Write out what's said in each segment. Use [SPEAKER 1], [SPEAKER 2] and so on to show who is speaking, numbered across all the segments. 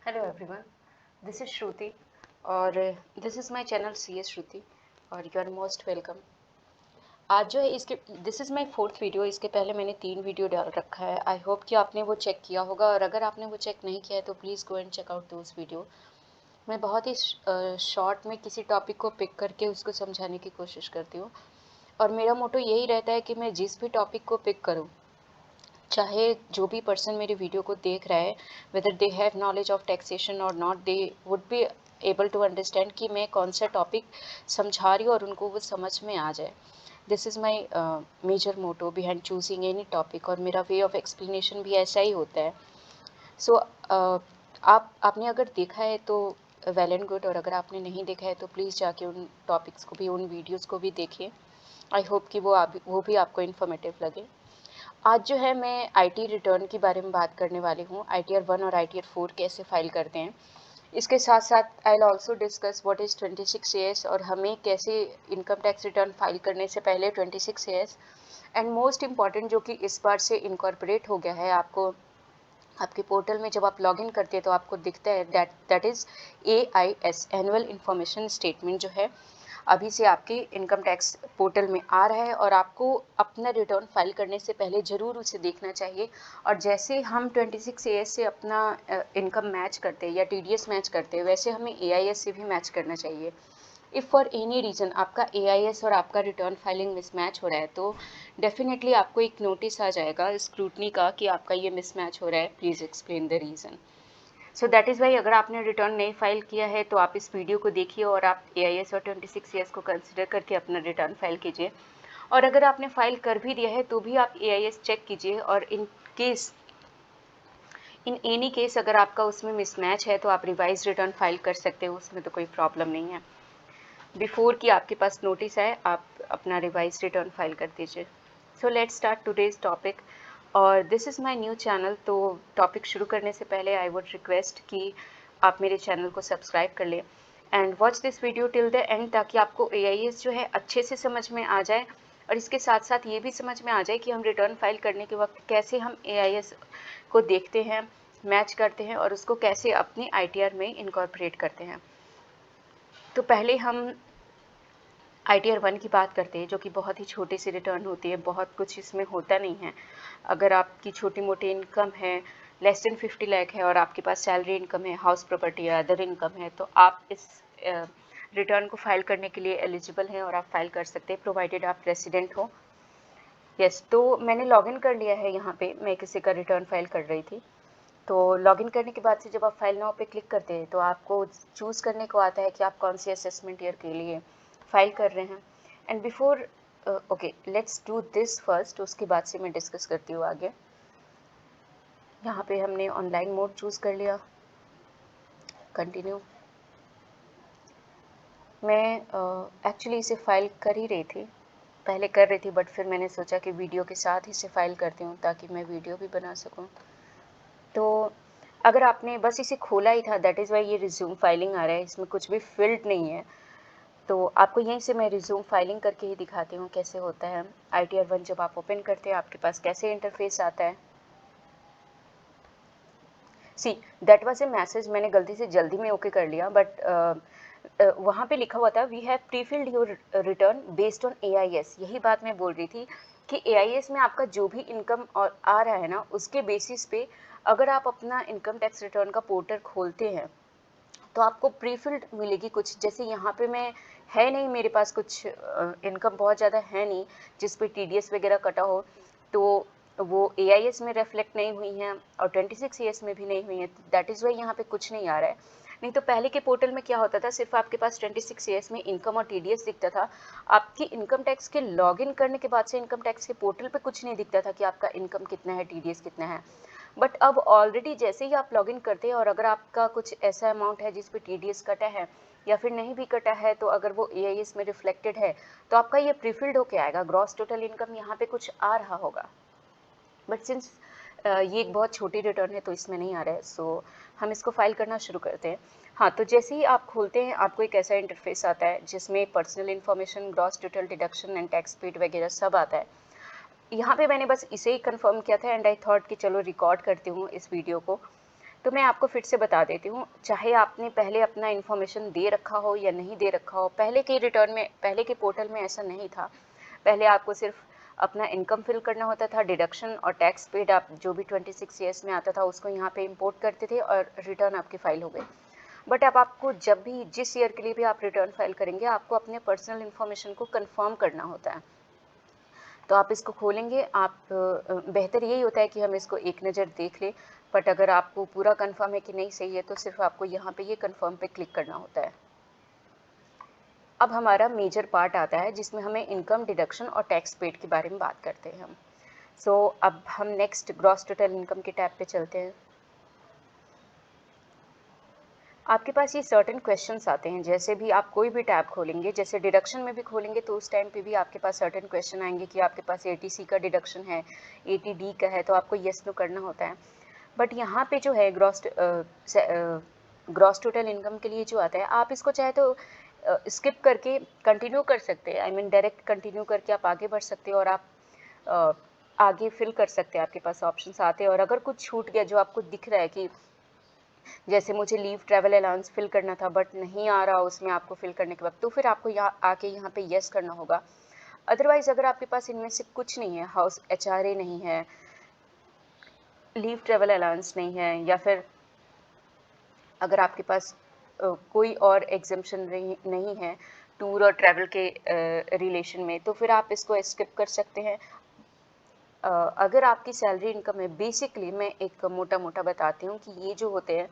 [SPEAKER 1] Hello everyone, this is श्रुति और this is my channel CS श्रुति और you are most welcome. आज जो है इसके this is my fourth video. इसके पहले मैंने 3 वीडियो डाल रखा है। आई होप कि आपने वो चेक किया होगा और अगर आपने वो चेक नहीं किया है तो please go and check out those video. मैं बहुत ही शॉर्ट में किसी टॉपिक को पिक करके उसको समझाने की कोशिश करती हूँ और मेरा मोटो यही रहता है कि मैं जिस भी टॉपिक को पिक करूँ, चाहे जो भी पर्सन मेरे वीडियो को देख रहा है, whether they have knowledge of taxation और not, they would be able to understand कि मैं कौन सा टॉपिक समझा रही हूँ और उनको वो समझ में आ जाए। This is my major motto behind choosing any topic और मेरा वे ऑफ एक्सप्लेनेशन भी ऐसा ही होता है। सो आपने अगर देखा है तो वेल एंड गुड, और अगर आपने नहीं देखा है तो प्लीज़ जाके उन टॉपिक्स को भी, उन वीडियोज़ को भी देखिए। आई होप कि वो भी आपको इन्फॉर्मेटिव लगे। आज जो है मैं आईटी रिटर्न के बारे में बात करने वाली हूँ। ITR 1 और ITR 4 कैसे फाइल करते हैं। इसके साथ साथ I will also discuss what is 26AS और हमें कैसे इनकम टैक्स रिटर्न फाइल करने से पहले 26AS एंड मोस्ट इम्पॉर्टेंट जो कि इस बार से इनकॉर्पोरेट हो गया है, आपको आपके पोर्टल में जब आप लॉगिन करते हैं तो आपको दिखता है that is AIS, annual information statement, जो है अभी से आपके इनकम टैक्स पोर्टल में आ रहा है और आपको अपना रिटर्न फाइल करने से पहले ज़रूर उसे देखना चाहिए। और जैसे हम 26AS से अपना इनकम मैच करते हैं या TDS मैच करते हैं, वैसे हमें AIS से भी मैच करना चाहिए। इफ़ फॉर एनी रीज़न आपका AIS और आपका रिटर्न फाइलिंग मिसमैच हो रहा है तो डेफिनेटली आपको एक नोटिस आ जाएगा स्क्रूटनी का कि आपका ये मिसमैच हो रहा है, please explain the reason. So that is Y अगर आपने रिटर्न नहीं फाइल किया है तो आप इस वीडियो को देखिए और आप AIS और 26AS को कंसिडर करके अपना रिटर्न फाइल कीजिए। और अगर आपने फाइल कर भी दिया है तो भी आप AIS चेक कीजिए, और इन एनी केस अगर आपका उसमें मिसमैच है तो आप रिवाइज रिटर्न फाइल कर सकते हो, उसमें तो कोई प्रॉब्लम नहीं है। बिफोर कि आपके पास नोटिस आए आप अपना रिवाइज रिटर्न फाइल कर दीजिए। So let's start today's topic और this is my new channel. तो टॉपिक शुरू करने से पहले आई वुड रिक्वेस्ट कि आप मेरे चैनल को सब्सक्राइब कर लें and watch this video till the end, ताकि आपको AIS जो है अच्छे से समझ में आ जाए और इसके साथ साथ ये भी समझ में आ जाए कि हम रिटर्न फाइल करने के वक्त कैसे हम AIS को देखते हैं, मैच करते हैं और उसको कैसे अपनी ITR में इनकॉर्पोरेट करते हैं। तो पहले हम ITR 1 की बात करते हैं, जो कि बहुत ही छोटी सी रिटर्न होती है, बहुत कुछ इसमें होता नहीं है। अगर आपकी छोटी मोटी इनकम है, लेस देन 50 लाख है और आपके पास सैलरी इनकम है, हाउस प्रॉपर्टी या अदर इनकम है, तो आप इस रिटर्न को फाइल करने के लिए एलिजिबल हैं और आप फाइल कर सकते हैं, प्रोवाइडेड आप रेसिडेंट हो। यस, तो मैंने लॉगिन कर लिया है। यहाँ पे मैं किसी का रिटर्न फाइल कर रही थी। तो लॉगिन करने के बाद से जब आप फाइल नाउ पे क्लिक करते हैं तो आपको चूज़ करने को आता है कि आप कौन सी असेसमेंट ईयर के लिए फाइल कर रहे हैं। And before okay, let's do this first, उसके बाद से मैं डिस्कस करती हूँ आगे। यहाँ पे हमने ऑनलाइन मोड चूज़ कर लिया, कंटिन्यू। मैं एक्चुअली इसे फाइल कर ही रही थी, पहले कर रही थी, बट फिर मैंने सोचा कि वीडियो के साथ ही इसे फाइल करती हूँ ताकि मैं वीडियो भी बना सकूँ। तो अगर आपने बस इसे खोला ही था, दैट इज़ वाई ये रिज्यूम फाइलिंग आ रहा है, इसमें कुछ भी फिल्ड नहीं है। तो आपको यहीं से मैं रिज्यूम फाइलिंग करके ही दिखाती हूँ कैसे होता है। ITR 1 जब आप ओपन करते हैं आपके पास कैसे इंटरफेस आता है। See that was a message, मैंने गलती से जल्दी में ओके कर लिया, बट वहाँ पे लिखा हुआ था we have prefilled your return based on AIS। यही बात मैं बोल रही थी कि AIS में आपका जो भी इनकम और आ रहा है ना, उसके बेसिस पे अगर आप अपना इनकम टैक्स रिटर्न का पोर्टल खोलते हैं तो आपको प्रीफिल्ड मिलेगी कुछ। जैसे यहाँ पे मैं है नहीं, मेरे पास कुछ इनकम बहुत ज़्यादा है नहीं जिस पे TDS वगैरह कटा हो, तो वो AIS में रिफ्लेक्ट नहीं हुई हैं और 26AS में भी नहीं हुई हैं। दैट इज़ वाई यहाँ पे कुछ नहीं आ रहा है। नहीं तो पहले के पोर्टल में क्या होता था, सिर्फ आपके पास 26AS में इनकम और TDS दिखता था। आपकी इनकम टैक्स के लॉगिन करने के बाद से इनकम टैक्स के पोर्टल पे कुछ नहीं दिखता था कि आपका इनकम कितना है, TDS कितना है। बट अब ऑलरेडी जैसे ही आप लॉगिन करते हैं और अगर आपका कुछ ऐसा अमाउंट है जिस पे TDS कटा है या फिर नहीं भी कटा है, तो अगर वो AIS में रिफ्लेक्टेड है तो आपका ये प्रीफिल्ड होके आएगा, ग्रॉस टोटल इनकम यहाँ पे कुछ आ रहा होगा। बट सिंस ये एक बहुत छोटी रिटर्न है तो इसमें नहीं आ रहा है, सो हम इसको फाइल करना शुरू करते हैं। हाँ, तो जैसे ही आप खोलते हैं आपको एक ऐसा इंटरफेस आता है जिसमें personal information, gross total, deduction and tax paid वगैरह सब आता है। यहाँ पे मैंने बस इसे ही कंफर्म किया था एंड आई थॉट कि चलो रिकॉर्ड करती हूँ इस वीडियो को। तो मैं आपको फिर से बता देती हूँ, चाहे आपने पहले अपना इन्फॉर्मेशन दे रखा हो या नहीं दे रखा हो, पहले के रिटर्न में, पहले के पोर्टल में ऐसा नहीं था। पहले आपको सिर्फ अपना इनकम फिल करना होता था, डिडक्शन और टैक्स पेड आप जो भी 26 ईयर्स में आता था उसको यहाँ पे इंपोर्ट करते थे और रिटर्न आपकी फाइल हो गई। बट अब आपको जब भी, जिस ईयर के लिए भी आप रिटर्न फाइल करेंगे, आपको अपने पर्सनल इन्फॉर्मेशन को कंफर्म करना होता है। तो आप इसको खोलेंगे, आप बेहतर यही होता है कि हम इसको एक नज़र देख लें, बट अगर आपको पूरा कंफर्म है कि नहीं सही है तो सिर्फ आपको यहाँ पे ये कंफर्म पे क्लिक करना होता है। अब हमारा मेजर पार्ट आता है जिसमें हमें इनकम, डिडक्शन और टैक्स पेड के बारे में बात करते हैं हम। अब हम नेक्स्ट ग्रॉस टोटल इनकम के टैब पे चलते हैं। आपके पास ये सर्टेन क्वेश्चंस आते हैं, जैसे भी आप कोई भी टैब खोलेंगे, जैसे डिडक्शन में भी खोलेंगे तो उस टाइम पे भी आपके पास सर्टेन क्वेश्चन आएंगे कि आपके पास एटीसी का डिडक्शन है, एटीडी का है, तो आपको येस नो करना होता है। बट यहाँ पे जो है ग्रॉस टोटल इनकम के लिए जो आता है, आप इसको चाहे तो स्किप करके कंटिन्यू कर सकते हैं, आई मीन डायरेक्ट कंटिन्यू करके आप आगे बढ़ सकते हो और आप आगे फिल कर सकते हैं, आपके पास ऑप्शंस आते हैं। और अगर कुछ छूट गया जो आपको दिख रहा है कि जैसे मुझे लीव ट्रैवल अलाउंस फिल करना था बट नहीं आ रहा उसमें आपको फिल करने के वक्त, तो फिर आपको यहाँ आके यहाँ पे यस करना होगा। अदरवाइज अगर आपके पास इनमें से कुछ नहीं है, हाउस एचआरए नहीं है, लीव ट्रैवल अलाउंस नहीं है, या फिर अगर आपके पास कोई और एग्जम्पशन नहीं है टूर और ट्रैवल के रिलेशन में, तो फिर आप इसको स्किप कर सकते हैं। अगर आपकी सैलरी इनकम है, बेसिकली मैं एक मोटा मोटा बताती हूँ कि ये जो होते हैं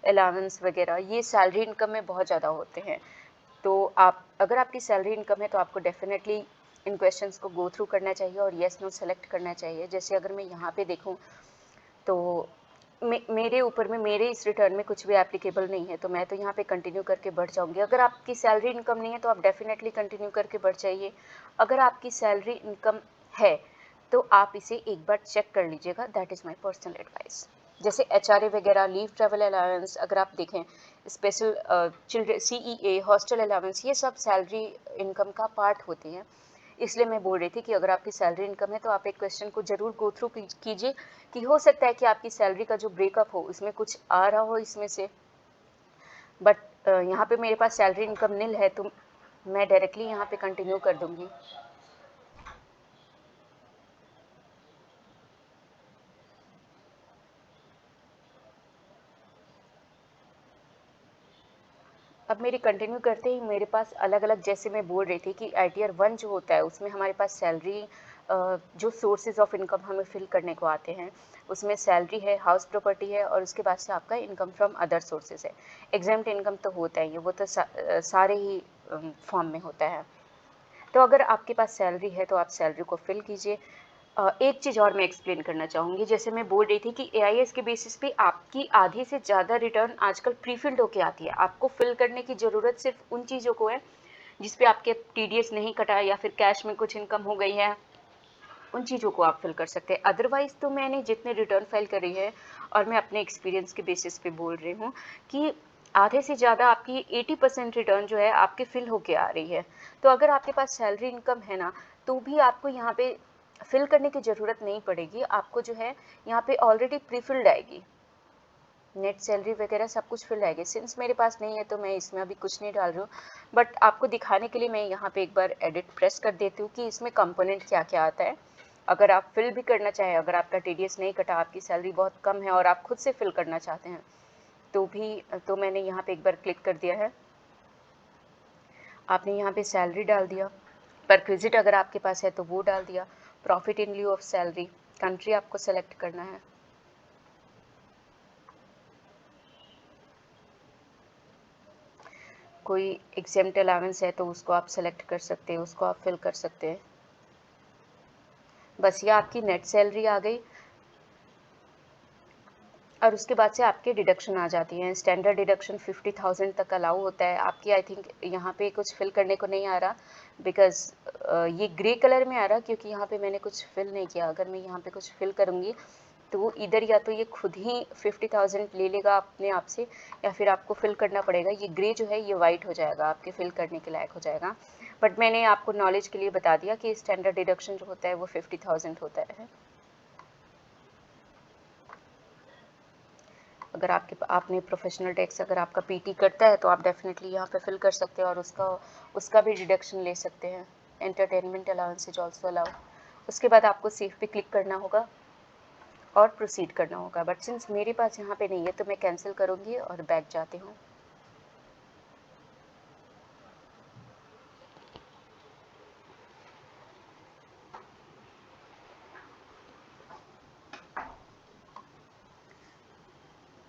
[SPEAKER 1] अलाउंस वगैरह, ये सैलरी इनकम में बहुत ज़्यादा होते हैं। तो आप, अगर आपकी सैलरी इनकम है तो आपको डेफिनेटली इन क्वेश्चंस को गो थ्रू करना चाहिए और येस नो सेलेक्ट करना चाहिए। जैसे अगर मैं यहाँ पे देखूँ तो मेरे ऊपर में, मेरे इस रिटर्न में कुछ भी एप्लीकेबल नहीं है, तो मैं तो यहाँ पे कंटिन्यू करके बढ़ जाऊँगी। अगर आपकी सैलरी इनकम नहीं है तो आप डेफिनेटली कंटिन्यू करके बढ़ जाइए। अगर आपकी सैलरी इनकम है तो आप इसे एक बार चेक कर लीजिएगा, that is my personal advice. जैसे एचआरए वगैरह, लीव ट्रैवल अलाउंस, अगर आप देखें special children CEA, hostel allowance, ये सब सैलरी इनकम का पार्ट होती हैं। इसलिए मैं बोल रही थी कि अगर आपकी सैलरी इनकम है तो आप एक क्वेश्चन को ज़रूर गो थ्रू कीजिए कि हो सकता है कि आपकी सैलरी का जो ब्रेकअप हो उसमें कुछ आ रहा हो इसमें से। बट यहाँ पे मेरे पास सैलरी इनकम निल है तो मैं डायरेक्टली यहाँ पे कंटिन्यू कर दूँगी। अब मेरी कंटिन्यू करते ही मेरे पास अलग अलग, जैसे मैं बोल रही थी कि आईटीआर 1 जो होता है उसमें हमारे पास सैलरी, जो सोर्सेज ऑफ इनकम हमें फिल करने को आते हैं उसमें सैलरी है, हाउस प्रॉपर्टी है और उसके बाद से आपका इनकम फ्रॉम अदर सोर्सेज है। एग्जाम्प्ट इनकम तो होता ही है, वो तो सारे ही फॉर्म में होता है। तो अगर आपके पास सैलरी है तो आप सैलरी को फिल कीजिए। एक चीज़ और मैं एक्सप्लेन करना चाहूँगी, जैसे मैं बोल रही थी कि एआईएस के बेसिस पे आपकी आधी से ज़्यादा रिटर्न आजकल प्री फिल्ड होके आती है। आपको फिल करने की ज़रूरत सिर्फ उन चीज़ों को है जिस पे आपके टीडीएस नहीं कटा या फिर कैश में कुछ इनकम हो गई है, उन चीज़ों को आप फिल कर सकते हैं। अदरवाइज़ तो मैंने जितने रिटर्न फाइल करी है और मैं अपने एक्सपीरियंस के बेसिस पे बोल रही हूँ कि आधे से ज़्यादा आपकी 80% रिटर्न जो है आपके फिल होके आ रही है। तो अगर आपके पास सैलरी इनकम है ना, तो भी आपको यहाँ पे फिल करने की ज़रूरत नहीं पड़ेगी। आपको जो है यहाँ पे ऑलरेडी प्री फिल्ड आएगी, नेट सैलरी वगैरह सब कुछ फिल आएगी। सिंस मेरे पास नहीं है तो मैं इसमें अभी कुछ नहीं डाल रही हूँ, बट आपको दिखाने के लिए मैं यहाँ पे एक बार एडिट प्रेस कर देती हूँ कि इसमें कंपोनेंट क्या क्या आता है। अगर आप फिल भी करना चाहें, अगर आपका टीडीएस नहीं कटा, आपकी सैलरी बहुत कम है और आप खुद से फिल करना चाहते हैं तो मैंने यहाँ पे एक बार क्लिक कर दिया है। आपने यहाँ पे सैलरी डाल दिया, परक्विजिट अगर आपके पास है तो वो डाल दिया, profit in lieu of salary, country आपको सेलेक्ट करना है, कोई एग्जेम्प्ट अलाउंस है तो उसको आप सेलेक्ट कर सकते हैं, उसको आप फिल कर सकते हैं। बस ये आपकी नेट सैलरी आ गई और उसके बाद से आपके डिडक्शन आ जाती हैं। स्टैंडर्ड डिडक्शन 50,000 तक अलाउ होता है आपकी। आई थिंक यहाँ पे कुछ फिल करने को नहीं आ रहा बिकॉज ये ग्रे कलर में आ रहा क्योंकि यहाँ पे मैंने कुछ फिल नहीं किया। अगर मैं यहाँ पे कुछ फिल करूँगी तो वो इधर या तो ये खुद ही 50,000 ले लेगा अपने आप से या फिर आपको फिल करना पड़ेगा। ये ग्रे जो है ये वाइट हो जाएगा, आपके फिल करने के लायक हो जाएगा। बट मैंने आपको नॉलेज के लिए बता दिया कि स्टैंडर्ड डिडक्शन जो होता है वो 50,000 होता है। अगर आपने प्रोफेशनल टैक्स अगर आपका पीटी कटता है तो आप डेफिनेटली यहाँ पे फिल कर सकते हैं और उसका भी डिडक्शन ले सकते हैं। Entertainment allowance is also allowed. उसके बाद आपको सेव पे क्लिक करना होगा और प्रोसीड करना होगा, बट सिंस मेरे पास यहाँ पे नहीं है तो मैं कैंसिल करूँगी और बैक जाती हूँ।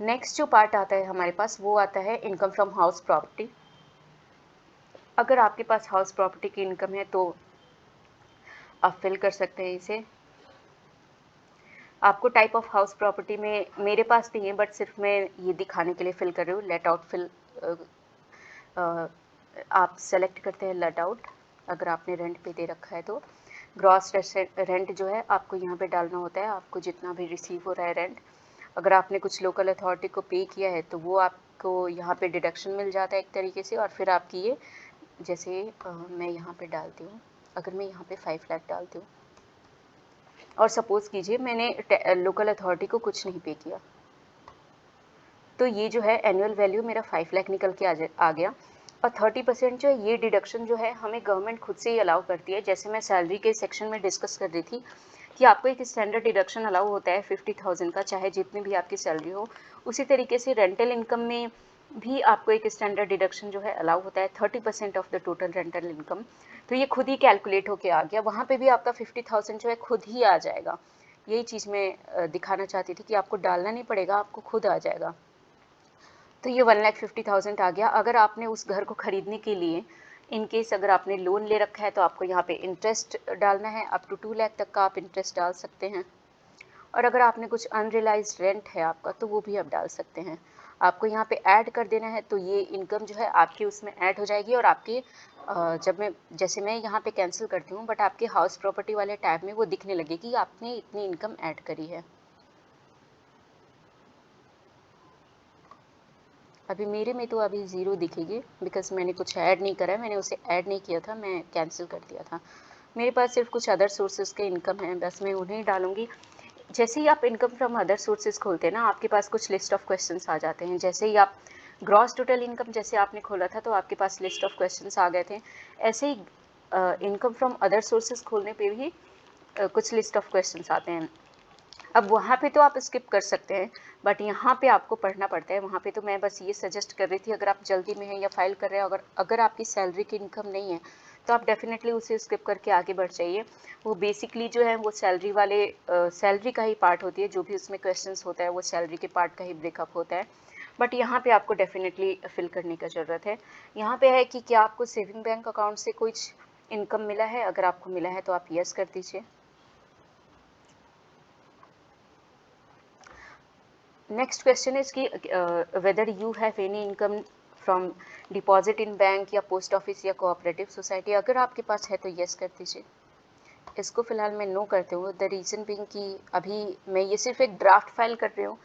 [SPEAKER 1] नेक्स्ट जो पार्ट आता है हमारे पास वो आता है इनकम फ्रॉम हाउस प्रॉपर्टी। अगर आपके पास हाउस प्रॉपर्टी की इनकम है तो आप फिल कर सकते हैं इसे। आपको टाइप ऑफ हाउस प्रॉपर्टी में मेरे पास नहीं है, बट सिर्फ मैं ये दिखाने के लिए फिल कर रही हूँ। लेट आउट फिल आप सेलेक्ट करते हैं लेट आउट अगर आपने रेंट पे दे रखा है तो। ग्रॉस रेंट जो है आपको यहाँ पे डालना होता है, आपको जितना भी रिसीव हो रहा है रेंट। अगर आपने कुछ लोकल अथॉरिटी को पे किया है तो वो आपको यहाँ पे डिडक्शन मिल जाता है एक तरीके से। और फिर आपकी ये जैसे मैं यहाँ पे डालती हूँ, अगर मैं यहाँ पे 5 लाख डालती हूँ और सपोज़ कीजिए मैंने लोकल अथॉरिटी को कुछ नहीं पे किया, तो ये जो है एनुअल वैल्यू मेरा 5 लाख निकल के आ गया। और 30% जो है ये डिडक्शन जो है हमें गवर्नमेंट खुद से ही अलाउ करती है। जैसे मैं सैलरी के सेक्शन में डिस्कस कर रही थी कि आपको एक स्टैंडर्ड डिडक्शन अलाउ होता है 50,000 का, चाहे जितनी भी आपकी सैलरी हो। उसी तरीके से रेंटल इनकम में भी आपको एक स्टैंडर्ड डिडक्शन जो है अलाउ होता है 30% of the total rental income. तो ये खुद ही कैलकुलेट होके आ गया, वहाँ पे भी आपका 50,000 जो है खुद ही आ जाएगा। यही चीज़ मैं दिखाना चाहती थी कि आपको डालना नहीं पड़ेगा, आपको खुद आ जाएगा। तो ये 1,50,000 आ गया। अगर आपने उस घर को ख़रीदने के लिए इन केस अगर आपने लोन ले रखा है तो आपको यहाँ पे इंटरेस्ट डालना है। अप टू 2 लाख तक का आप इंटरेस्ट डाल सकते हैं। और अगर आपने कुछ अनरियलाइज्ड रेंट है आपका तो वो भी आप डाल सकते हैं। आपको यहाँ पे ऐड कर देना है तो ये इनकम जो है आपकी उसमें ऐड हो जाएगी। और आपके जब जैसे मैं यहाँ पे कैंसिल करती हूँ, बट आपके हाउस प्रॉपर्टी वाले टैब में वो दिखने लगेगी आपने इतनी इनकम ऐड करी है। अभी मेरे में तो अभी ज़ीरो दिखेगी बिकॉज मैंने कुछ ऐड नहीं करा है, मैंने उसे ऐड नहीं किया था, मैं कैंसिल कर दिया था। मेरे पास सिर्फ कुछ अदर सोर्सेज के इनकम है, बस मैं उन्हें डालूंगी। जैसे ही आप इनकम फ्रॉम अदर सोर्सेज खोलते हैं ना, आपके पास कुछ लिस्ट ऑफ क्वेश्चंस आ जाते हैं। जैसे ही आप ग्रॉस टोटल इनकम जैसे आपने खोला था तो आपके पास लिस्ट ऑफ क्वेश्चंस आ गए थे। ऐसे ही इनकम फ्रॉम अदर सोर्सेज खोलने पे भी कुछ लिस्ट ऑफ क्वेश्चंस आते हैं। अब वहाँ पे तो आप स्किप कर सकते हैं, बट यहाँ पे आपको पढ़ना पड़ता है। वहाँ पे तो मैं बस ये सजेस्ट कर रही थी, अगर आप जल्दी में हैं या फाइल कर रहे हैं, अगर आपकी सैलरी की इनकम नहीं है तो आप डेफिनेटली उसे स्किप करके आगे बढ़ जाइए। वो बेसिकली जो है वो सैलरी का ही पार्ट होती है। जो भी उसमें क्वेश्चंस होता है वो सैलरी के पार्ट का ही ब्रेकअप होता है। बट यहाँ पे आपको डेफिनेटली फिल करने का ज़रूरत है। यहाँ पे है कि क्या आपको सेविंग बैंक अकाउंट से कुछ इनकम मिला है। अगर आपको मिला है तो आप यस कर दीजिए। नेक्स्ट क्वेश्चन इज कि whether you have any income from deposit in bank या पोस्ट ऑफिस या कोऑपरेटिव सोसाइटी। अगर आपके पास है तो यस कर दीजिए। इसको फिलहाल मैं नो करती हूँ। द रीज़न बिंग कि अभी मैं ये सिर्फ एक ड्राफ्ट फाइल कर रही हूँ।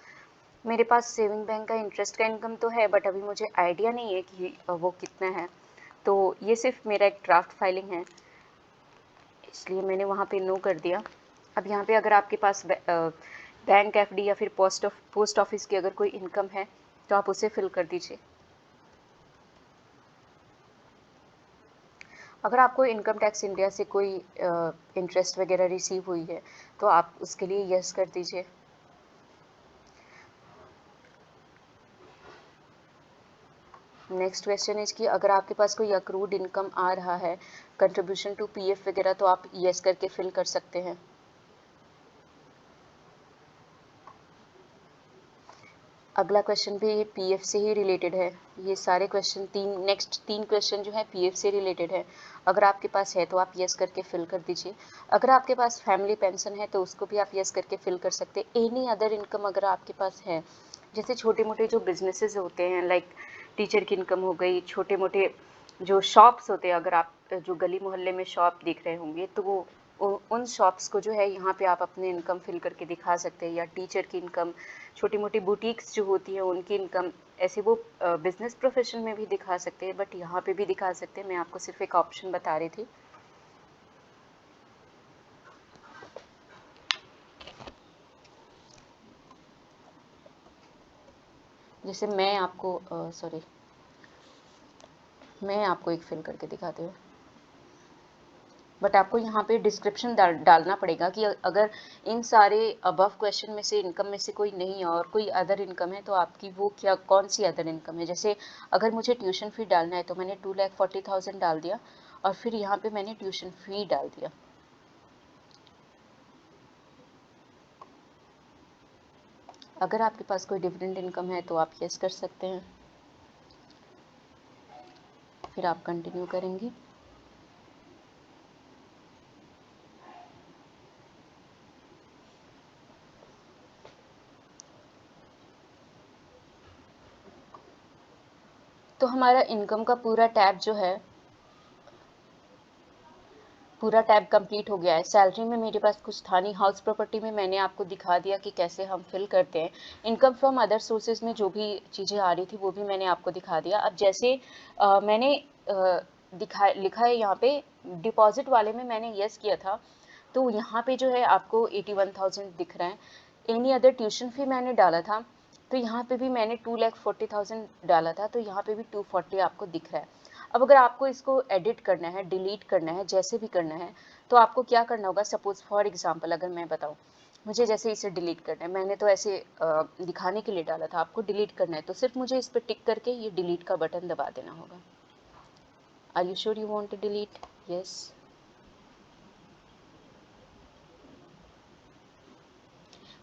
[SPEAKER 1] मेरे पास सेविंग बैंक का इंटरेस्ट का इनकम तो है, बट अभी मुझे आइडिया नहीं है कि वो कितना है। तो ये सिर्फ मेरा एक ड्राफ्ट फाइलिंग है, इसलिए मैंने वहाँ पे नो कर दिया। अब यहाँ पे अगर आपके पास बैंक एफडी या फिर पोस्ट ऑफिस की अगर कोई इनकम है तो आप उसे फिल कर दीजिए। अगर आपको इनकम टैक्स इंडिया से कोई इंटरेस्ट वगैरह रिसीव हुई है तो आप उसके लिए यस कर दीजिए। नेक्स्ट क्वेश्चन इज कि अगर आपके पास कोई अक्रूड इनकम आ रहा है, कंट्रीब्यूशन टू पीएफ वगैरह, तो आप यस करके फिल कर सकते हैं। अगला क्वेश्चन भी पीएफ से ही रिलेटेड है। ये सारे क्वेश्चन नेक्स्ट तीन क्वेश्चन जो है पीएफ से रिलेटेड है। अगर आपके पास है तो आप यस करके फिल कर दीजिए। अगर आपके पास फैमिली पेंशन है तो उसको भी आप यस करके फिल कर सकते हैं। एनी अदर इनकम अगर आपके पास है, जैसे छोटे मोटे जो बिजनेसेस होते हैं, लाइक टीचर की इनकम हो गई, छोटे मोटे जो शॉप्स होते हैं, अगर आप जो गली मोहल्ले में शॉप देख रहे होंगे तो वो उन शॉप्स को जो है यहाँ पे आप अपने इनकम फिल करके दिखा सकते हैं। या टीचर की इनकम, छोटी मोटी बुटीक्स जो होती हैं उनकी इनकम, ऐसे वो बिजनेस प्रोफेशन में भी दिखा सकते हैं, बट यहाँ पे भी दिखा सकते हैं। मैं आपको सिर्फ एक ऑप्शन बता रही थी। जैसे मैं आपको मैं आपको एक फिल करके दिखाती हूँ, बट आपको यहाँ पे डिस्क्रिप्शन डालना पड़ेगा कि अगर इन सारे अबव क्वेश्चन में से इनकम में से कोई नहीं है और कोई अदर इनकम है तो आपकी वो क्या कौन सी अदर इनकम है। जैसे अगर मुझे ट्यूशन फ़ी डालना है तो मैंने 2,40,000 डाल दिया और फिर यहाँ पे मैंने ट्यूशन फ़ी डाल दिया। अगर आपके पास कोई डिफरेंट इनकम है तो आप यस कर सकते हैं, फिर आप कंटिन्यू करेंगे। तो हमारा इनकम का पूरा टैब जो है, पूरा टैब कंप्लीट हो गया है। सैलरी में मेरे पास कुछ था नहीं, हाउस प्रॉपर्टी में मैंने आपको दिखा दिया कि कैसे हम फिल करते हैं। इनकम फ्रॉम अदर सोर्सेज में जो भी चीज़ें आ रही थी वो भी मैंने आपको दिखा दिया। अब जैसे मैंने लिखा है यहाँ पे डिपॉजिट वाले में मैंने यस किया था, तो यहाँ पे जो है आपको 81,000 दिख रहा है। एनी अदर ट्यूशन फी मैंने डाला था तो यहाँ पे भी मैंने 2,40,000 डाला था, तो यहाँ पे भी 240 आपको दिख रहा है। अब अगर आपको इसको एडिट करना है, डिलीट करना है, जैसे भी करना है, तो आपको क्या करना होगा। सपोज फॉर एग्जांपल अगर मैं बताऊं, मुझे जैसे इसे डिलीट करना है, मैंने तो ऐसे दिखाने के लिए डाला था, आपको डिलीट करना है तो सिर्फ मुझे इस पर टिक करके ये डिलीट का बटन दबा देना होगा। Are you sure you want to delete? Yes.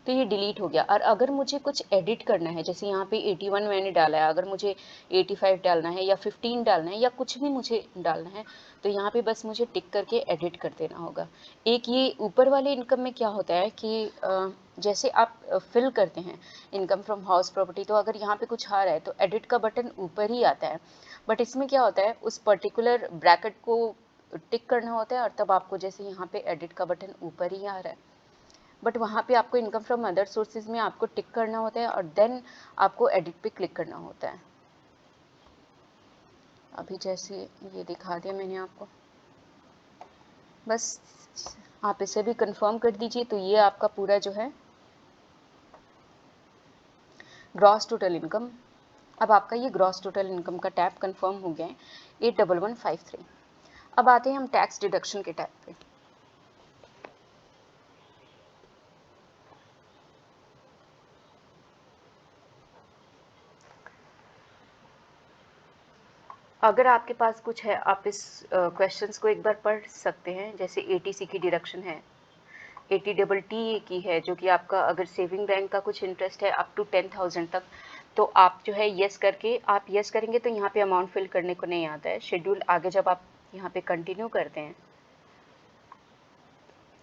[SPEAKER 1] तो ये डिलीट हो गया। और अगर मुझे कुछ एडिट करना है, जैसे यहाँ पे 81 मैंने डाला है, अगर मुझे 85 डालना है या 15 डालना है या कुछ भी मुझे डालना है, तो यहाँ पे बस मुझे टिक करके एडिट कर देना होगा। एक ये ऊपर वाले इनकम में क्या होता है कि जैसे आप फिल करते हैं इनकम फ्रॉम हाउस प्रॉपर्टी, तो अगर यहाँ पे कुछ आ रहा है तो एडिट का बटन ऊपर ही आता है, बट इसमें क्या होता है उस पर्टिकुलर ब्रैकेट को टिक करना होता है और तब आपको जैसे यहाँ पे एडिट का बटन ऊपर ही आ रहा है, बट वहाँ पे आपको इनकम फ्रॉम अदर सोर्सेज में आपको टिक करना होता है और देन आपको एडिट पे क्लिक करना होता है। अभी जैसे ये दिखा दिया मैंने आपको, बस आप इसे भी कंफर्म कर दीजिए। तो ये आपका पूरा जो है ग्रॉस टोटल इनकम, अब आपका ये ग्रॉस टोटल इनकम का टैब कंफर्म हो गया है 81153। अब आते हैं हम टैक्स डिडक्शन के टैब पे। अगर आपके पास कुछ है आप इस क्वेश्चंस को एक बार पढ़ सकते हैं। जैसे एटीसी की डिडक्शन है, 80TT की है, जो कि आपका अगर सेविंग बैंक का कुछ इंटरेस्ट है अप टू 10,000 तक, तो आप जो है यस करके आप यस करेंगे तो यहाँ पे अमाउंट फिल करने को नहीं आता है। शेड्यूल आगे जब आप यहाँ पे कंटिन्यू करते हैं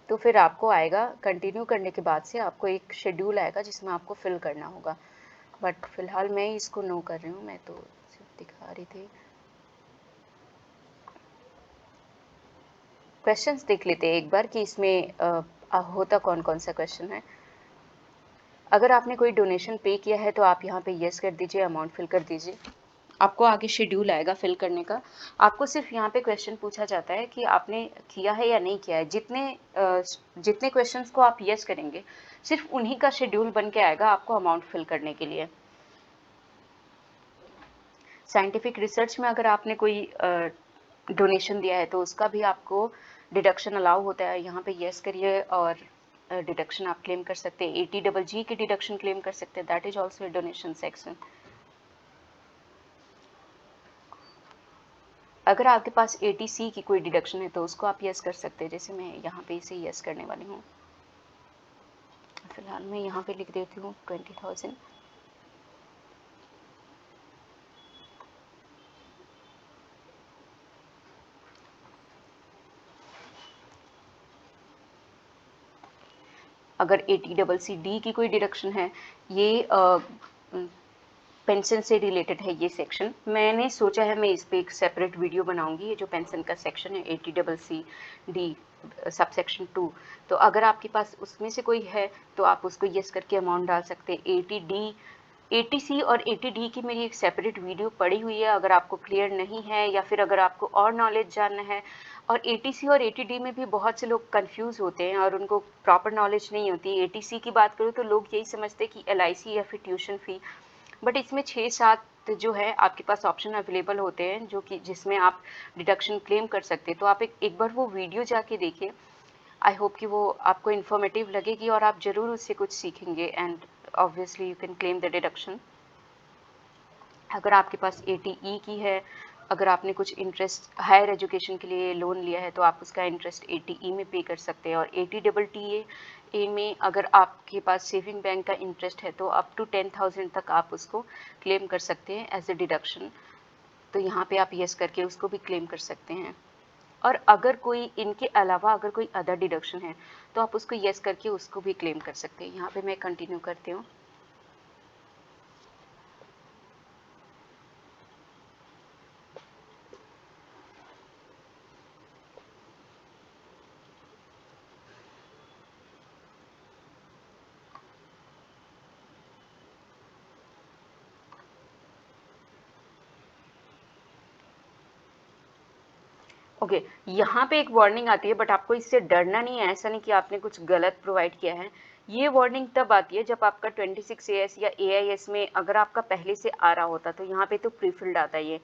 [SPEAKER 1] तो फिर आपको आएगा, कंटिन्यू करने के बाद से आपको एक शेड्यूल आएगा जिसमें आपको फिल करना होगा। बट फिलहाल मैं इसको नो कर रही हूँ, मैं तो सिर्फ दिखा रही थी। क्वेश्चंस देख लेते हैं एक बार कि इसमें होता कौन कौन सा क्वेश्चन है। अगर आपने कोई डोनेशन पे किया है तो आप यहाँ पे यस कर दीजिए, अमाउंट फिल कर दीजिए। आपको आगे शेड्यूल आएगा फिल करने का। आपको सिर्फ यहाँ पे क्वेश्चन पूछा जाता है कि आपने किया है या नहीं किया है। जितने क्वेश्चंस को आप यस करेंगे सिर्फ उन्हीं का शेड्यूल बन के आएगा आपको अमाउंट फिल करने के लिए। साइंटिफिक रिसर्च में अगर आपने कोई डोनेशन दिया है तो उसका भी आपको डिडक्शन अलाउ होता है। यहाँ पे यस करिए और डिडक्शन आप क्लेम कर सकते हैं। 80GG की डिडक्शन क्लेम कर सकते हैं, that is also a donation section. अगर आपके पास 80C की कोई डिडक्शन है तो उसको आप यस कर सकते हैं। जैसे मैं यहाँ पे इसे यस करने वाली हूँ, फिलहाल मैं यहाँ पे लिख देती हूँ 20,000। अगर 80CC की कोई डिडक्शन है, ये पेंशन से रिलेटेड है ये सेक्शन। मैंने सोचा है मैं इस पर एक सेपरेट वीडियो बनाऊंगी। ये जो पेंशन का सेक्शन है 80CC सब सेक्शन 2, तो अगर आपके पास उसमें से कोई है तो आप उसको यस करके अमाउंट डाल सकते हैं। 80C और 80D की मेरी एक सेपरेट वीडियो पड़ी हुई है, अगर आपको क्लियर नहीं है या फिर अगर आपको और नॉलेज जानना है। और 80C और 80D में भी बहुत से लोग कंफ्यूज होते हैं और उनको प्रॉपर नॉलेज नहीं होती। 80C की बात करूँ तो लोग यही समझते हैं कि LIC या फिर ट्यूशन फ़ी, बट इसमें 6-7 जो है आपके पास ऑप्शन अवेलेबल होते हैं जो कि जिसमें आप डिडक्शन क्लेम कर सकते हैं। तो आप एक बार वो वीडियो जाके देखिए। आई होप कि वो आपको इन्फॉर्मेटिव लगेगी और आप ज़रूर उससे कुछ सीखेंगे and obviously you can claim the deduction. अगर आपके पास ATE की है, अगर आपने कुछ इंटरेस्ट हायर एजुकेशन के लिए लोन लिया है तो आप उसका इंटरेस्ट ATE में पे कर सकते हैं। और ATTTA में अगर आपके पास सेविंग बैंक का इंटरेस्ट है तो अप टू 10,000 तक आप उसको क्लेम कर सकते हैं एज ए डिडक्शन। तो यहाँ पे आप यस करके उसको भी क्लेम कर सकते हैं। और अगर कोई इनके अलावा अगर कोई अदर डिडक्शन है तो आप उसको यस करके उसको भी क्लेम कर सकते हैं। यहाँ पे मैं कंटिन्यू करती हूँ। ओके यहाँ पे एक वार्निंग आती है बट आपको इससे डरना नहीं है। ऐसा नहीं कि आपने कुछ गलत प्रोवाइड किया है। ये वार्निंग तब आती है जब आपका 26AS या AIS में अगर आपका पहले से आ रहा होता तो यहाँ पे तो प्रीफिल्ड आता है ये।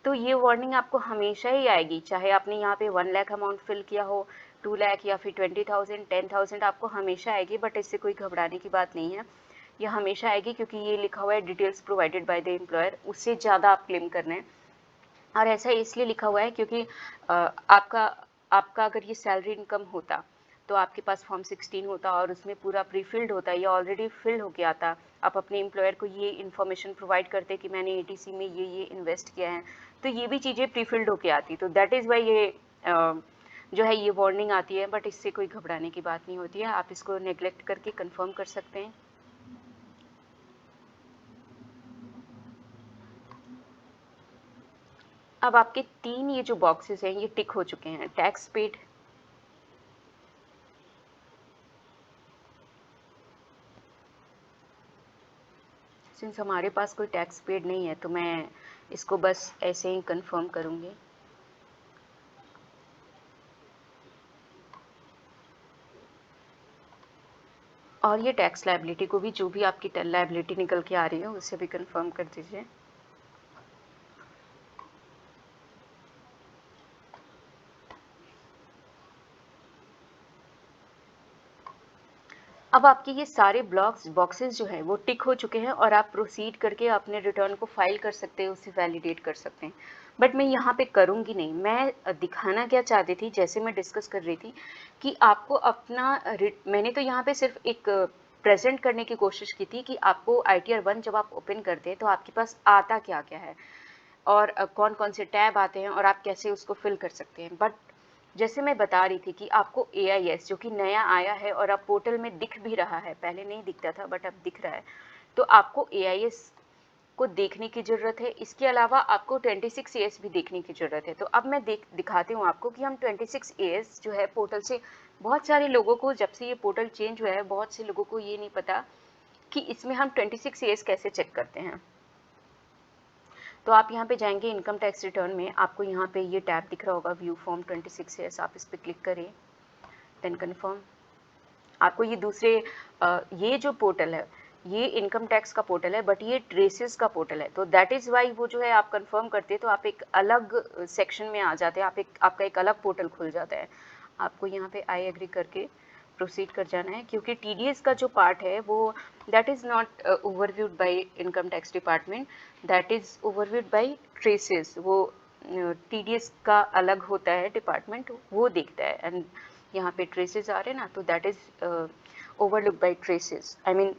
[SPEAKER 1] तो ये वार्निंग आपको हमेशा ही आएगी, चाहे आपने यहाँ पे 1 लाख अमाउंट फिल किया हो, 2 लाख या फिर 20,000 10,000, आपको हमेशा आएगी। बट इससे कोई घबराने की बात नहीं है, ये हमेशा आएगी क्योंकि ये लिखा हुआ है details provided by the employer, उससे ज़्यादा आप क्लेम कर रहे हैं। और ऐसा इसलिए लिखा हुआ है क्योंकि आपका आपका अगर ये सैलरी इनकम होता तो आपके पास फॉर्म 16 होता और उसमें पूरा प्री फिल्ड होता, ये ऑलरेडी फिल्ड होके आता। आप अपने एम्प्लॉयर को ये इन्फॉर्मेशन प्रोवाइड करते कि मैंने ATC में ये इन्वेस्ट किया है, तो ये भी चीज़ें प्री फिल्ड होके आती। तो दैट इज़ वाई ये जो है ये वार्निंग आती है। बट इससे कोई घबराने की बात नहीं होती है, आप इसको नेग्लेक्ट करके कंफर्म कर सकते हैं। अब आपके 3 ये जो बॉक्सेस हैं ये टिक हो चुके हैं। टैक्स पेड, सिंस हमारे पास कोई टैक्स पेड नहीं है तो मैं इसको बस ऐसे ही कंफर्म करूँगी। और ये टैक्स लायबिलिटी को भी, जो भी आपकी लायबिलिटी निकल के आ रही है उसे भी कंफर्म कर दीजिए। अब आपके ये सारे बॉक्सेस जो हैं वो टिक हो चुके हैं और आप प्रोसीड करके अपने रिटर्न को फाइल कर सकते हैं, उसे वैलिडेट कर सकते हैं। बट मैं यहाँ पे करूँगी नहीं। मैं दिखाना क्या चाहती थी, जैसे मैं डिस्कस कर रही थी कि आपको अपना मैंने तो यहाँ पे सिर्फ एक प्रेजेंट करने की कोशिश की थी कि आपको ITR 1 जब आप ओपन करते हैं तो आपके पास आता क्या क्या है और कौन कौन से टैब आते हैं और आप कैसे उसको फिल कर सकते हैं। बट जैसे मैं बता रही थी कि आपको AIS जो कि नया आया है और अब पोर्टल में दिख भी रहा है, पहले नहीं दिखता था बट अब दिख रहा है, तो आपको AIS को देखने की ज़रूरत है। इसके अलावा आपको 26AS भी देखने की ज़रूरत है। तो अब मैं दिखाती हूँ आपको कि हम 26AS जो है पोर्टल से, बहुत सारे लोगों को जब से ये पोर्टल चेंज हुआ है बहुत से लोगों को ये नहीं पता कि इसमें हम 26AS कैसे चेक करते हैं। तो आप यहाँ पे जाएंगे इनकम टैक्स रिटर्न में, आपको यहाँ पे ये टैब दिख रहा होगा व्यू फॉर्म 26AS, आप इस पर क्लिक करें, देन कन्फर्म। आपको ये दूसरे ये जो पोर्टल है ये इनकम टैक्स का पोर्टल है बट ये ट्रेसेस का पोर्टल है। तो दैट इज़ वाई वो जो है आप कंफर्म करते हैं तो आप एक अलग सेक्शन में आ जाते हैं, आपका एक अलग पोर्टल खुल जाता है। आपको यहाँ पे आई एग्री करके प्रोसीड कर जाना है क्योंकि TDS का जो पार्ट है वो that is not overviewed by income tax department, that is overviewed by TRACES. वो TDS का अलग होता है डिपार्टमेंट, वो देखता है। एंड यहाँ पे ट्रेसेस आ रहे हैं ना, तो that is overlook by TRACES, I mean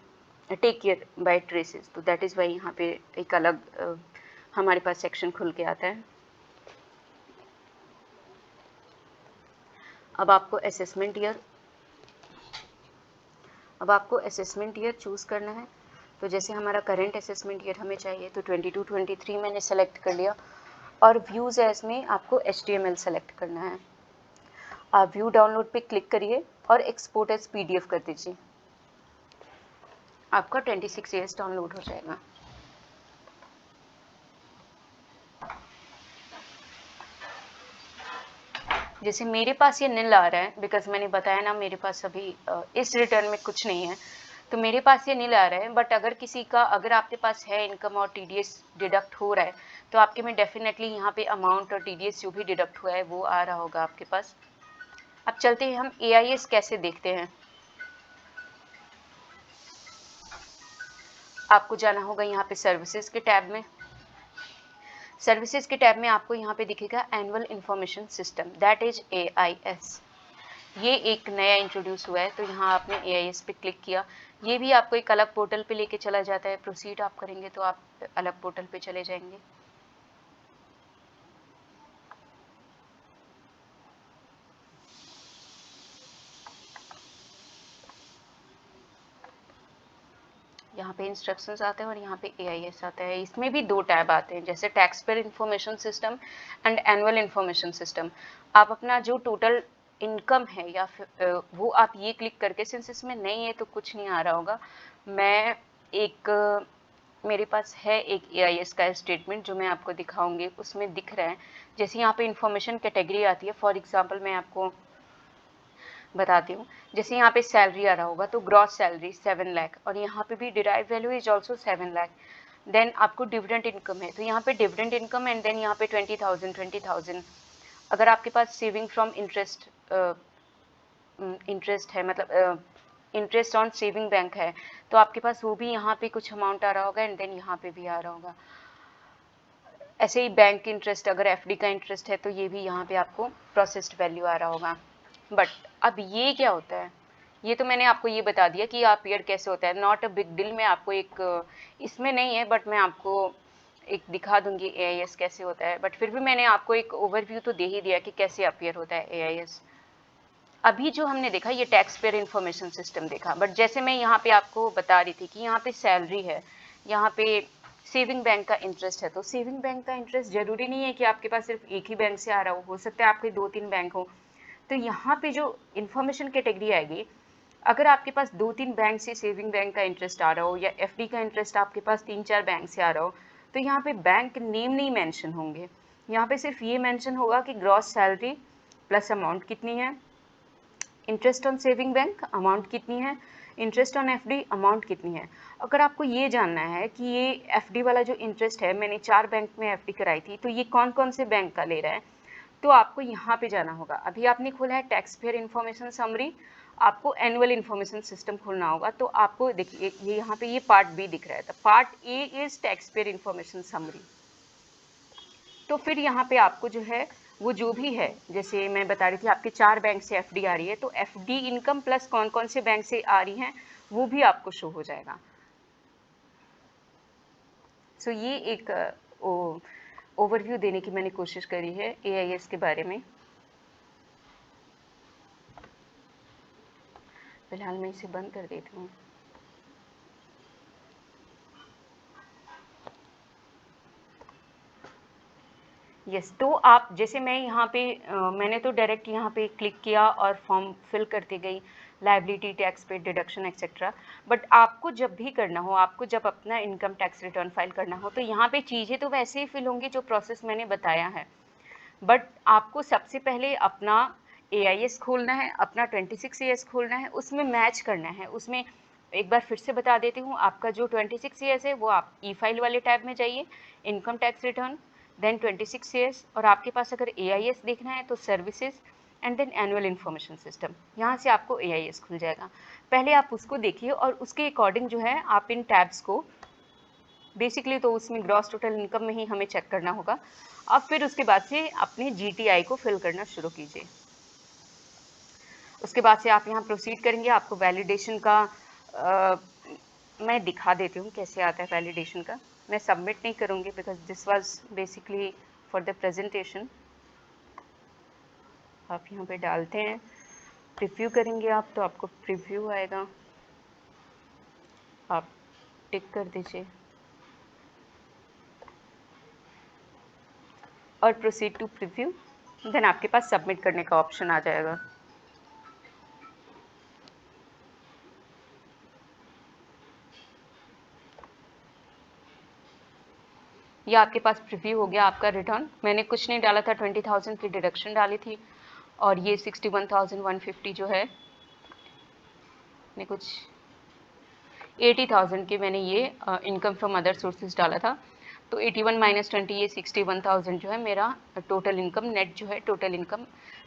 [SPEAKER 1] take care by TRACES. तो दैट इज़ वाई यहाँ पे एक अलग हमारे पास सेक्शन खुल के आता है। अब आपको असेसमेंट ईयर चूज़ करना है। तो जैसे हमारा करेंट असेसमेंट ईयर हमें चाहिए तो 22-23 मैंने सेलेक्ट कर लिया। और व्यूज़ एज में आपको HTML सेलेक्ट करना है। आप व्यू डाउनलोड पे क्लिक करिए और एक्सपोर्ट एज PDF कर दीजिए, आपका 26AS डाउनलोड हो जाएगा। जैसे मेरे पास ये नील आ रहा है बिकॉज मैंने बताया ना मेरे पास अभी इस रिटर्न में कुछ नहीं है, तो मेरे पास ये नहीं आ रहा है, बट अगर किसी का, अगर आपके पास है इनकम और टीडीएस डिडक्ट हो रहा है तो आपके में डेफिनेटली यहाँ पे अमाउंट और टीडीएस जो भी डिडक्ट हुआ है वो आ रहा होगा आपके पास। अब चलते हैं हम एआईएस कैसे देखते हैं। आपको जाना होगा यहाँ पे सर्विसेज के टैब में। सर्विसेज के टैब में आपको यहाँ पे दिखेगा annual information system, that is AIS. ये एक नया इंट्रोड्यूस हुआ है, तो यहाँ आपने एआईएस पे क्लिक किया। ये भी आपको एक अलग पोर्टल पे लेके चला जाता है। प्रोसीड आप करेंगे तो आप अलग पोर्टल पे चले जाएंगे। यहाँ पे इंस्ट्रक्शंस आते हैं और यहाँ पे एआईएस आता है। इसमें भी दो टैब आते हैं, जैसे tax payer information system and annual information system. आप अपना जो टोटल इनकम है या फिर वो आप ये क्लिक करके, सिंस इसमें नहीं है तो कुछ नहीं आ रहा होगा, मैं एक मेरे पास है एक एआईएस का स्टेटमेंट जो मैं आपको दिखाऊंगी। उसमें दिख रहा है, जैसे यहाँ पे इंफॉर्मेशन कैटेगरी आती है। फॉर एग्जांपल मैं आपको बताती हूँ, जैसे यहाँ पे सैलरी आ रहा होगा तो ग्रॉस सैलरी 7 लाख, और यहाँ पे भी derive value is also 7 lakh. Then आपको डिविडेंड इनकम है तो यहाँ पे डिविडेंड इनकम, एंड देन यहाँ पे 20,000। अगर आपके पास सेविंग फ्रॉम इंटरेस्ट इंटरेस्ट है, मतलब इंटरेस्ट ऑन सेविंग बैंक है, तो आपके पास वो भी यहाँ पे कुछ अमाउंट आ रहा होगा, एंड देन यहाँ पे भी आ रहा होगा। ऐसे ही बैंक इंटरेस्ट, अगर एफडी का इंटरेस्ट है तो ये भी यहाँ पे आपको प्रोसेस्ड वैल्यू आ रहा होगा। बट अब ये क्या होता है, ये तो मैंने आपको ये बता दिया कि अपीयर कैसे होता है, नॉट अ बिग डील। मैं आपको एक इसमें नहीं है, बट मैं आपको एक दिखा दूंगी एआईएस कैसे होता है। बट फिर भी मैंने आपको एक ओवरव्यू तो दे ही दिया कि कैसे अपीयर होता है एआईएस। अभी जो हमने देखा ये टैक्स पेयर इंफॉर्मेशन सिस्टम देखा, बट जैसे मैं यहाँ पे आपको बता रही थी कि यहाँ पे सैलरी है, यहाँ पे सेविंग बैंक का इंटरेस्ट है, तो सेविंग बैंक का इंटरेस्ट जरूरी नहीं है कि आपके पास सिर्फ एक ही बैंक से आ रहा हो सकता है आपके 2-3 बैंक हो। तो यहाँ पे जो इंफॉर्मेशन कैटेगरी आएगी, अगर आपके पास 2-3 बैंक से सेविंग बैंक का इंटरेस्ट आ रहा हो, या एफडी का इंटरेस्ट आपके पास 3-4 बैंक से आ रहा हो, तो यहाँ पे बैंक नेम नहीं मेंशन होंगे। यहाँ पे सिर्फ ये मेंशन होगा कि ग्रॉस सैलरी प्लस अमाउंट कितनी है, interest on saving bank amount कितनी है, इंटरेस्ट ऑन एफडी अमाउंट कितनी है। अगर आपको ये जानना है कि ये एफडी वाला जो इंटरेस्ट है, मैंने 4 बैंक में एफडी कराई थी, तो ये कौन कौन से बैंक का ले रहा है, तो आपको यहाँ पे जाना होगा। अभी आपने खोला है टैक्स पेयर इंफॉर्मेशन समरी, आपको एनुअल इंफॉर्मेशन सिस्टम खोलना होगा। तो आपको देखिए ये यहाँ पे ये पार्ट बी दिख रहा है, तो part A is tax payer information summary. तो फिर यहाँ पे आपको जो है वो जो भी है, जैसे मैं बता रही थी आपके 4 बैंक से एफडी आ रही है, तो एफडी इनकम प्लस कौन कौन से बैंक से आ रही हैं वो भी आपको शो हो जाएगा। सो ये एक ओवरव्यू देने की मैंने कोशिश करी है एआईएस के बारे में। फिलहाल मैं इसे बंद कर देती हूँ। यस, तो आप जैसे मैं यहाँ पे मैंने तो डायरेक्ट यहाँ पे क्लिक किया और फॉर्म फिल करते गई, लाइबिलिटी, टैक्स पे, डिडक्शन एक्सेट्रा। बट आपको जब भी करना हो, आपको जब अपना इनकम टैक्स रिटर्न फाइल करना हो, तो यहाँ पे चीज़ें तो वैसे ही फिल होंगी जो प्रोसेस मैंने बताया है, बट आपको सबसे पहले अपना एआईएस खोलना है, अपना 26 ईएस खोलना है, उसमें मैच करना है। उसमें एक बार फिर से बता देती हूँ, आपका जो 26 ईएस है वो आप ई फाइल वाले टैब में जाइए, income tax return, then 26 AS, और आपके पास अगर एआईएस देखना है तो services, and then annual information system. यहाँ से आपको एआईएस खुल जाएगा। पहले आप उसको देखिए और उसके अकॉर्डिंग जो है आप इन टैब्स को, बेसिकली तो उसमें ग्रॉस टोटल इनकम में ही हमें चेक करना होगा। अब फिर उसके बाद से अपने जीटीआई को फिल करना शुरू कीजिए। उसके बाद से आप यहाँ प्रोसीड करेंगे। आपको वैलिडेशन का मैं दिखा देती हूँ कैसे आता है वैलिडेशन का। मैं सबमिट नहीं करूँगी because this was basically for the presentation. आप यहाँ पे डालते हैं, प्रीव्यू करेंगे आप तो आपको प्रीव्यू आएगा, आप टिक कर दीजिए और प्रोसीड टू प्रीव्यू, देन आपके पास सबमिट करने का ऑप्शन आ जाएगा। ये आपके पास प्रीव्यू हो गया आपका रिटर्न। मैंने कुछ नहीं डाला था, 20,000 की डिडक्शन डाली थी, और ये 61,150 जो है, मैं कुछ 80,000 की मैंने ये इनकम फ्रॉम अदर सोर्सेज डाला था। तो 81 माइनस 20 ये 61,000 जो है मेरा टोटल इनकम, नेट जो है टोटल इनकम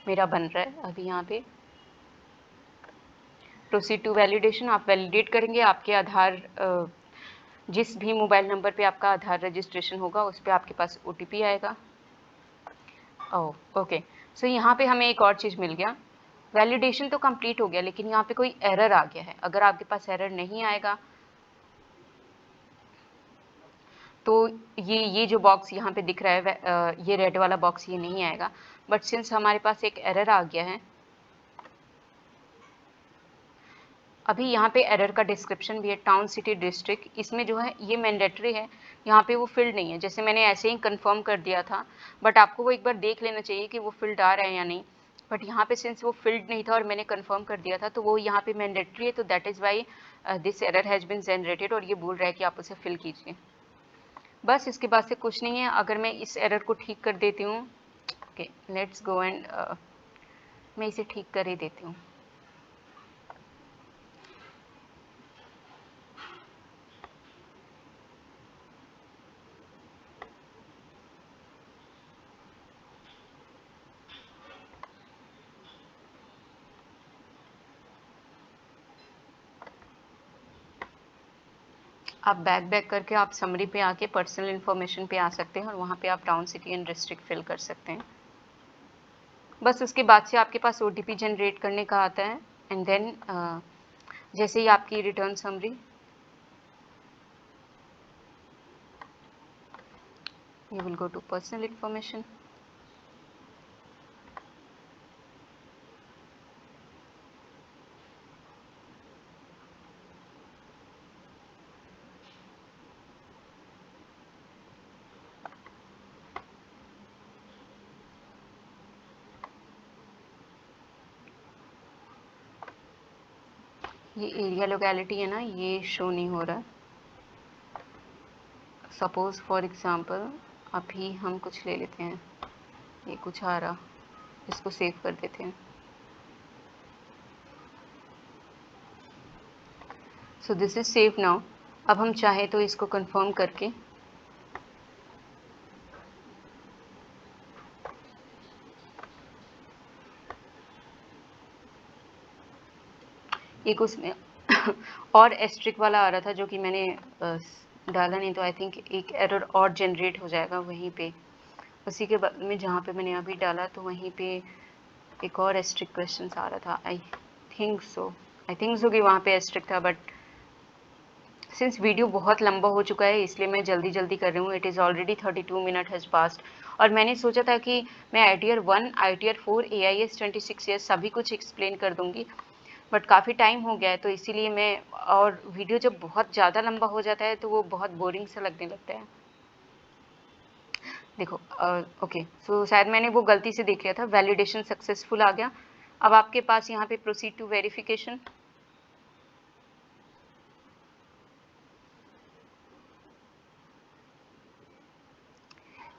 [SPEAKER 1] मेरा बन रहा है अभी यहाँ पे। प्रोसीड टू वैलिडेशन, आप वैलिडेट करेंगे, आपके आधार जिस भी मोबाइल नंबर पे आपका आधार रजिस्ट्रेशन होगा उस पर आपके पास OTP आएगा। ओके, सो यहाँ पे हमें एक और चीज़ मिल गया, वैलिडेशन तो कंप्लीट हो गया लेकिन यहाँ पे कोई एरर आ गया है। अगर आपके पास एरर नहीं आएगा तो ये जो बॉक्स यहाँ पे दिख रहा है ये रेड वाला बॉक्स ये नहीं आएगा। बट सिंस हमारे पास एक एरर आ गया है, अभी यहाँ पे एरर का डिस्क्रिप्शन भी है, टाउन सिटी डिस्ट्रिक्ट, इसमें जो है ये मैंडेटरी है, यहाँ पे वो फील्ड नहीं है। जैसे मैंने ऐसे ही कंफर्म कर दिया था, बट आपको वो एक बार देख लेना चाहिए कि वो फील्ड आ रहा है या नहीं। बट यहाँ पे सिंस वो फील्ड नहीं था और मैंने कंफर्म कर दिया था तो वो यहाँ पे मैंडेटरी है, तो that is why this error has been generated, और ये बोल रहा है कि आप उसे फिल कीजिए। बस इसके बाद से कुछ नहीं है। अगर मैं इस एरर को ठीक कर देती हूँ, ओके लेट्स गो एंड मैं इसे ठीक कर ही देती हूँ। आप बैक करके आप समरी पे आके पर्सनल इन्फॉर्मेशन पे आ सकते हैं और वहाँ पे आप town city and district fill कर सकते हैं। बस उसके बाद से आपके पास OTP जनरेट करने का आता है, एंड देन जैसे ही आपकी return summary, you will go to personal information. ये एरिया लोकेलिटी है ना, ये शो नहीं हो रहा। सपोज फॉर एग्जांपल अभी हम कुछ ले लेते हैं, ये कुछ आ रहा, इसको सेव कर देते हैं। So this is save now. अब हम चाहे तो इसको कंफर्म करके एक उसमें और एस्ट्रिक वाला आ रहा था जो कि मैंने डाला नहीं, तो आई थिंक एक एरर और जनरेट हो जाएगा वहीं पे, उसी के बाद में जहाँ पे मैंने अभी डाला तो वहीं पे एक और एस्ट्रिक क्वेश्चन आ रहा था। आई थिंक सो कि वहाँ पे एस्ट्रिक था, बट सिंस वीडियो बहुत लंबा हो चुका है इसलिए मैं जल्दी जल्दी कर रही हूँ। It is already 32 minute has passed, और मैंने सोचा था कि मैं ITR 1, ITR 4, AIS 26 ईयर्स सभी कुछ एक्सप्लेन कर दूँगी, बट काफ़ी टाइम हो गया है तो इसीलिए मैं, और वीडियो जब बहुत ज़्यादा लंबा हो जाता है तो वो बहुत बोरिंग सा लगने लगता है। देखो ओके, सो शायद मैंने वो गलती से देख लिया था। वैलिडेशन सक्सेसफुल आ गया। अब आपके पास यहाँ पे प्रोसीड टू वेरिफिकेशन,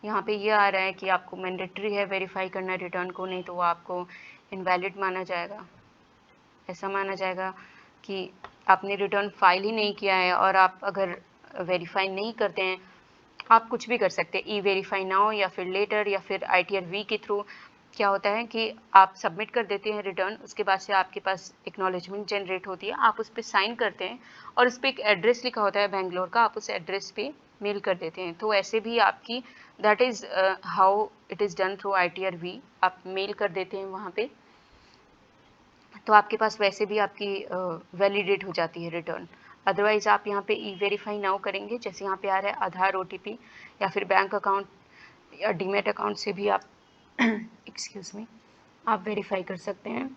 [SPEAKER 1] यहाँ पे ये आ रहा है कि आपको मैंडेटरी है वेरीफाई करना रिटर्न को, नहीं तो वो आपको इनवैलिड माना जाएगा। ऐसा माना जाएगा कि आपने रिटर्न फाइल ही नहीं किया है, और आप अगर वेरीफाई नहीं करते हैं, आप कुछ भी कर सकते हैं, E-वेरीफाई नाउ या फिर लेटर या फिर ITR V के थ्रू। क्या होता है कि आप सबमिट कर देते हैं रिटर्न, उसके बाद से आपके पास एक्नॉलेजमेंट जनरेट होती है, आप उस पर साइन करते हैं और उस पर एक एड्रेस लिखा होता है बेंगलोर का, आप उस एड्रेस पे मेल कर देते हैं। तो ऐसे भी आपकी, that is how it is done through ITR V, आप मेल कर देते हैं वहाँ पे, तो आपके पास वैसे भी आपकी वैलिडेट हो जाती है रिटर्न। अदरवाइज़ आप यहाँ पे E-वेरीफाई नाउ करेंगे, जैसे यहाँ पे आ रहा है आधार OTP या फिर बैंक अकाउंट या डीमेट अकाउंट से भी आप एक्सक्यूज़ मी, आप वेरीफाई कर सकते हैं।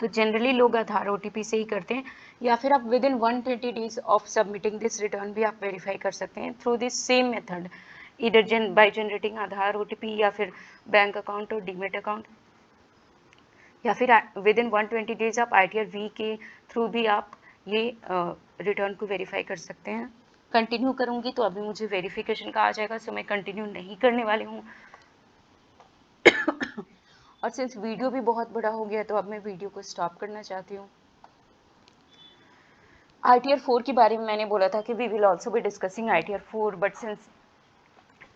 [SPEAKER 1] तो जनरली लोग आधार OTP से ही करते हैं, या फिर आप with in 120 days of submitting this return भी आप वेरीफाई कर सकते हैं थ्रू दिस सेम मेथड, इधर बाय जनरेटिंग आधार OTP या फिर बैंक अकाउंट और डीमेट अकाउंट, या फिर विद इन 120 डेज आप ITR V के थ्रू भी आप ये रिटर्न को वेरीफाई कर सकते हैं। कंटिन्यू करूँगी तो अभी मुझे वेरिफिकेशन का आ जाएगा, सो मैं कंटिन्यू नहीं करने वाली हूँ। और सिंस वीडियो भी बहुत बड़ा हो गया तो अब मैं वीडियो को स्टॉप करना चाहती हूँ। ITR 4 के बारे में मैंने बोला था कि we will also be discussing ITR 4, but since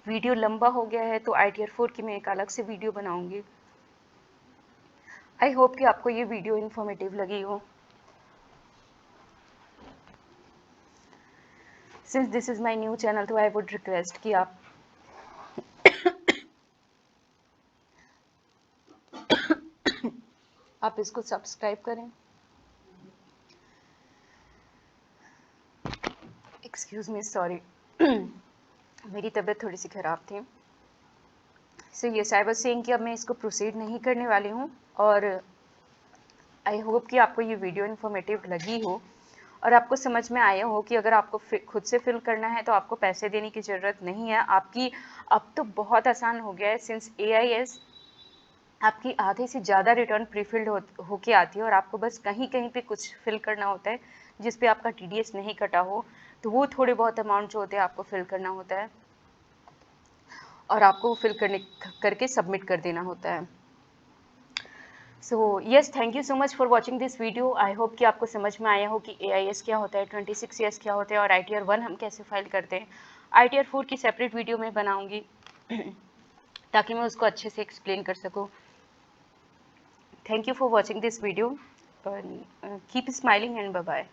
[SPEAKER 1] video लंबा हो गया है तो ITR 4 की मैं एक अलग से वीडियो बनाऊंगी। आई होप कि आपको ये वीडियो इन्फॉर्मेटिव लगी हो। Since this is my new channel तो आई वुड रिक्वेस्ट कि आप इसको सब्सक्राइब करें। एक्सक्यूज़ मी, सॉरी मेरी तबीयत थोड़ी सी ख़राब थी। So yes, I was saying कि अब मैं इसको प्रोसीड नहीं करने वाली हूँ, और आई होप कि आपको ये वीडियो इन्फॉर्मेटिव लगी हो और आपको समझ में आया हो कि अगर आपको खुद से फिल करना है तो आपको पैसे देने की ज़रूरत नहीं है। आपकी अब तो बहुत आसान हो गया है, सिंस AIS आपकी आधे से ज़्यादा रिटर्न प्रीफिल्ड होके आती है, और आपको बस कहीं कहीं पे कुछ फिल करना होता है जिस पे आपका TDS नहीं कटा हो, तो वो थोड़े बहुत अमाउंट जो होते हैं आपको फिल करना होता है और आपको फिल करके सबमिट कर देना होता है। So yes, thank you so much for watching this video. I hope कि आपको समझ में आया हो कि AIS क्या होता है, 26 क्या होता है, और ITR 1 हम कैसे फाइल करते हैं। ITR 4 की सेपरेट वीडियो मैं बनाऊंगी ताकि मैं उसको अच्छे से एक्सप्लेन कर सकूँ। Thank you for watching this video, keep smiling and bye bye.